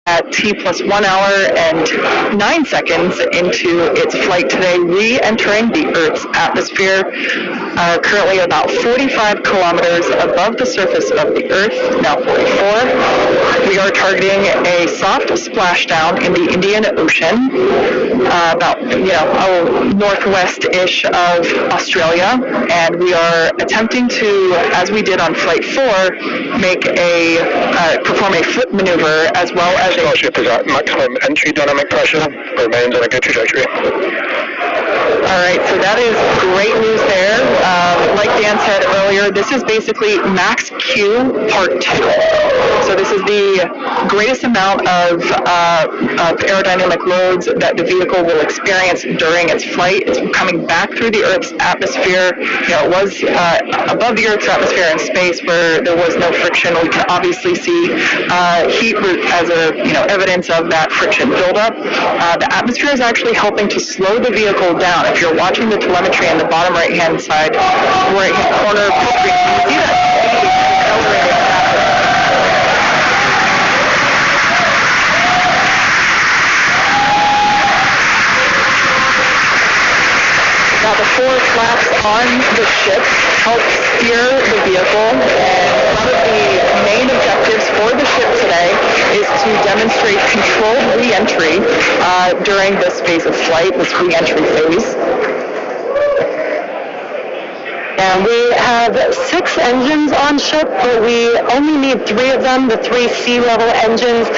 at T plus 1 hour and 9 seconds into its flight today, re-entering the Earth's atmosphere, currently about 45 kilometers above the surface of the Earth, now 44. We are targeting a soft splashdown in the Indian Ocean, about, northwest-ish of Australia, and we are attempting to, as we did on Flight 4, perform a flip maneuver as well as Starship is at maximum entry dynamic pressure, remains on a good trajectory. All right, so that is great news there. Like Dan said earlier, this is basically max Q part 2. So this is the greatest amount of aerodynamic loads that the vehicle will experience during its flight. It's coming back through the Earth's atmosphere. It was above the Earth's atmosphere in space where there was no friction. We can obviously see heat as evidence of that friction buildup. The atmosphere is actually helping to slow the vehicle down. If you're watching the telemetry in the bottom right-hand side, right-hand corner of the screen, you can see that speed is accelerating rapidly. Now the 4 flaps on the ship help steer the vehicle, and one of the main objectives for the ship today is to demonstrate controlled re-entry during this phase of flight, this re-entry phase. And we have 6 engines on ship, but we only need 3 of them, the 3 sea-level engines.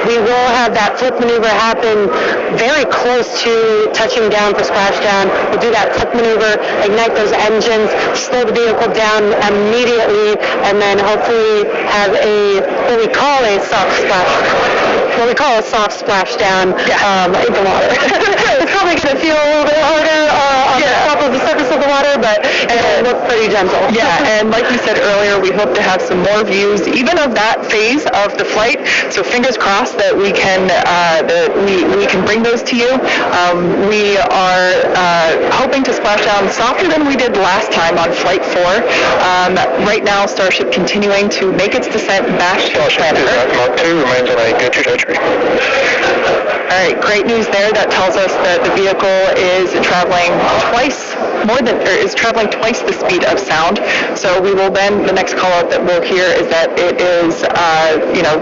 We will have that flip maneuver happen very close to touching down for splashdown. We'll do that flip maneuver, ignite those engines, slow the vehicle down immediately, and then hopefully have what we call a soft splashdown in the water. It's probably going to feel a little bit harder on the top of the surface of the water, but it looks pretty gentle. Yeah, and like we said earlier, we hope to have some more views, even of that phase of the flight. So fingers crossed that we can bring those to you. We are hoping to splash down softer than we did last time on Flight 4. Right now, Starship continuing to make its descent back to planet Earth. Mark 2 remains on a good trajectory. All right, great news there. That tells us that the vehicle is traveling twice the speed of sound. So we will then, the next call out that we'll hear is that it is,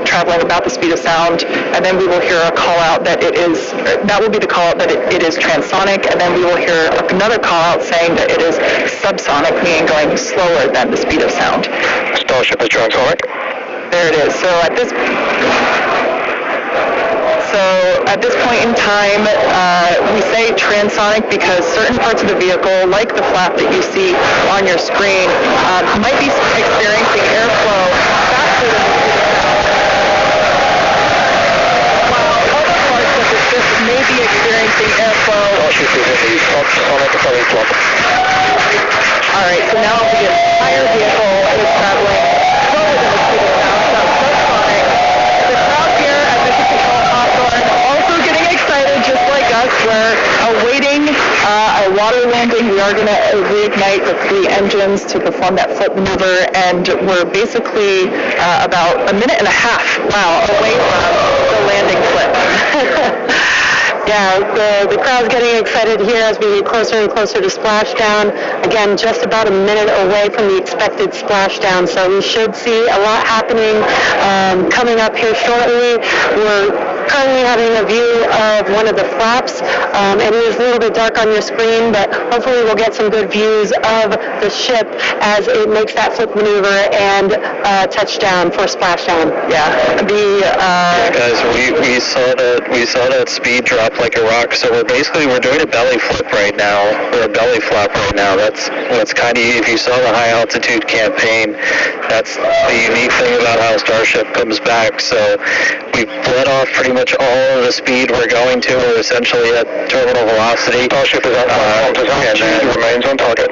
traveling about the speed of sound, and then we will hear a call out that that will be the call out that it is transonic, and then we will hear another call out saying that it is subsonic, meaning going slower than the speed of sound. Starship is transonic. There it is. So at this point in time, we say transonic because certain parts of the vehicle, like the flap that you see on your screen, might be experiencing airflow faster than the speed of sound, while other parts of the ship may be experiencing airflow. All right, so now the entire vehicle is traveling slower than the speed of sound, so subsonic. The crowd here at Mission Control Hawthorne also getting excited, just like us. We're awaiting a water landing. We are going to reignite the 3 engines to perform that flip maneuver, and we're basically about a minute and a half, away from the landing flip. Yeah, the crowd's getting excited here as we get closer and closer to splashdown. Again, just about a minute away from the expected splashdown, so we should see a lot happening coming up here shortly. We're currently having a view of one of the flaps, and it is a little bit dark on your screen, but hopefully we'll get some good views of the ship as it makes that flip maneuver and touchdown for splashdown. Yeah, guys, we saw that speed drop like a rock. So we're doing a belly flip right now, or a belly flap right now. That's kind of, if you saw the high altitude campaign, that's the unique thing about how Starship comes back. So we've let off pretty much all of the speed we're going to. We're essentially at terminal velocity. Starship is on and remains on target.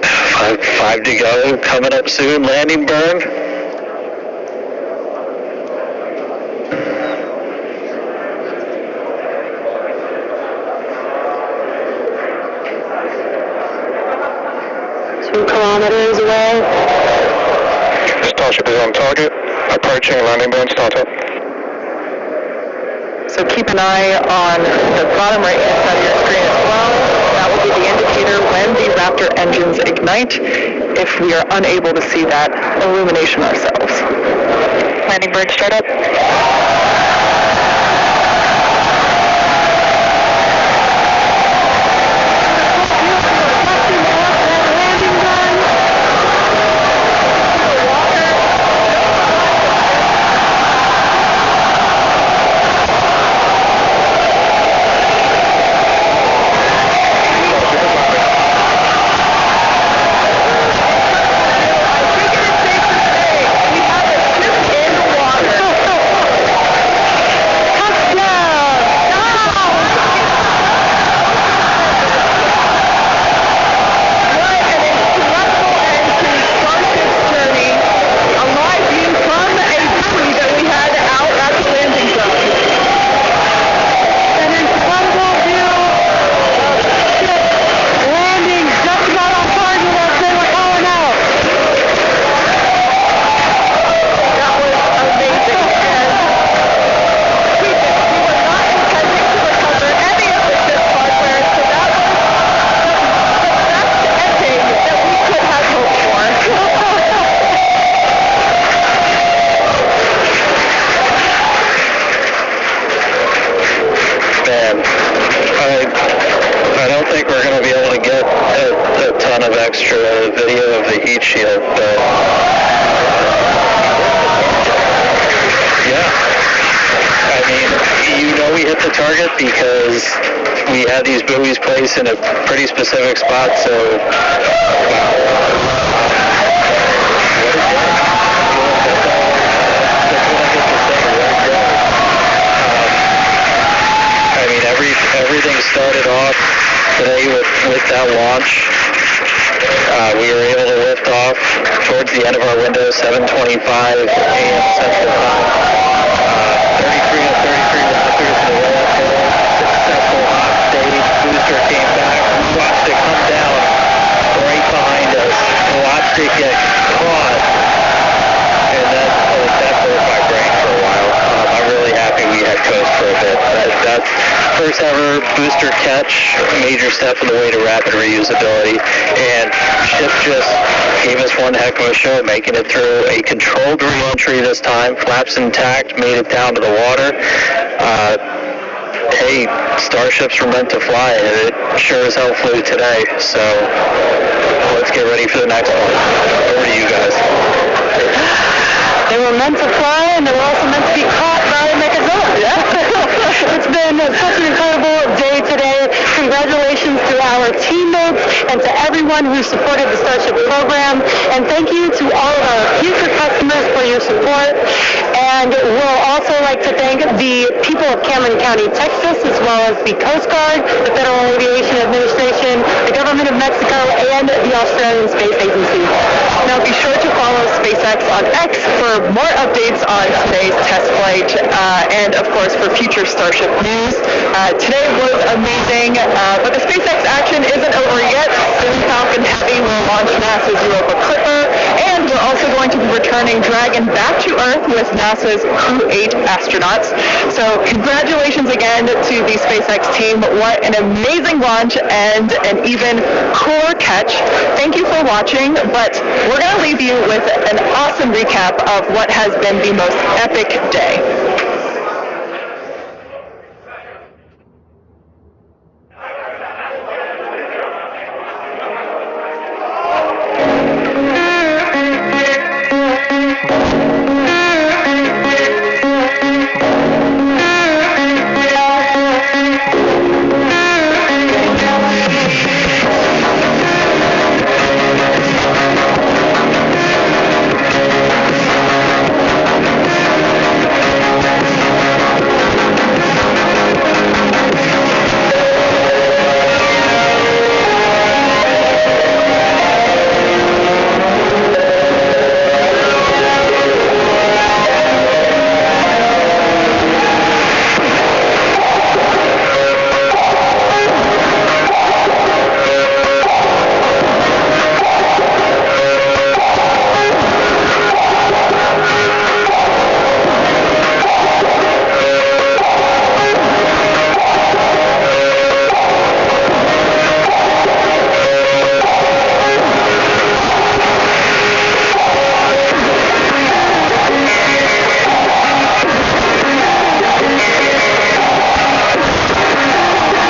5 to go, coming up soon, landing burn. Kilometers away. Starship is on target. Approaching landing burn startup. So keep an eye on the bottom right-hand side of your screen as well. That will be the indicator when the Raptor engines ignite if we are unable to see that illumination ourselves. Landing bridge startup. I don't think we're going to be able to get a ton of extra video of the heat shield, but yeah. I mean, we hit the target because we had these buoys placed in a pretty specific spot, so everything started off today with that launch. We were able to lift off towards the end of our window, 7:25 a.m. Central Time. 33 to 33 Raptors in the way up hill. Successful hot stage. Booster came back. We watched it come down right behind us. We watched it get caught. And that broke my brain for a while. I'm really happy we had coast for a bit. That's first ever booster catch, major step in the way to rapid reusability, and ship just gave us one heck of a show, making it through a controlled re-entry this time, flaps intact, made it down to the water. Hey, Starships were meant to fly, and it sure as hell flew today, so let's get ready for the next one. Over to you guys. They were meant to fly, and they were also meant to be caught by Mechazilla. It's been such an incredible day today. Congratulations to our teammates and to everyone who supported the Starship program. And thank you to all of our future customers for your support. And we'll also like to thank the people of Cameron County, Texas, as well as the Coast Guard, the Federal Aviation Administration, the Government of Mexico, and the Australian Space Agency. Now be sure to follow SpaceX on X for more updates on today's test flight and, of course, for future Starship news. Today was amazing, but the SpaceX action isn't over yet. Soon Falcon Heavy will launch NASA's Europa Clipper, and we're also going to be returning Dragon back to Earth with NASA's Crew 8 astronauts. So congratulations again to the SpaceX team. What an amazing launch and an even cooler catch. Thank you for watching, but we're going to leave you with an awesome recap of what has been the most epic day.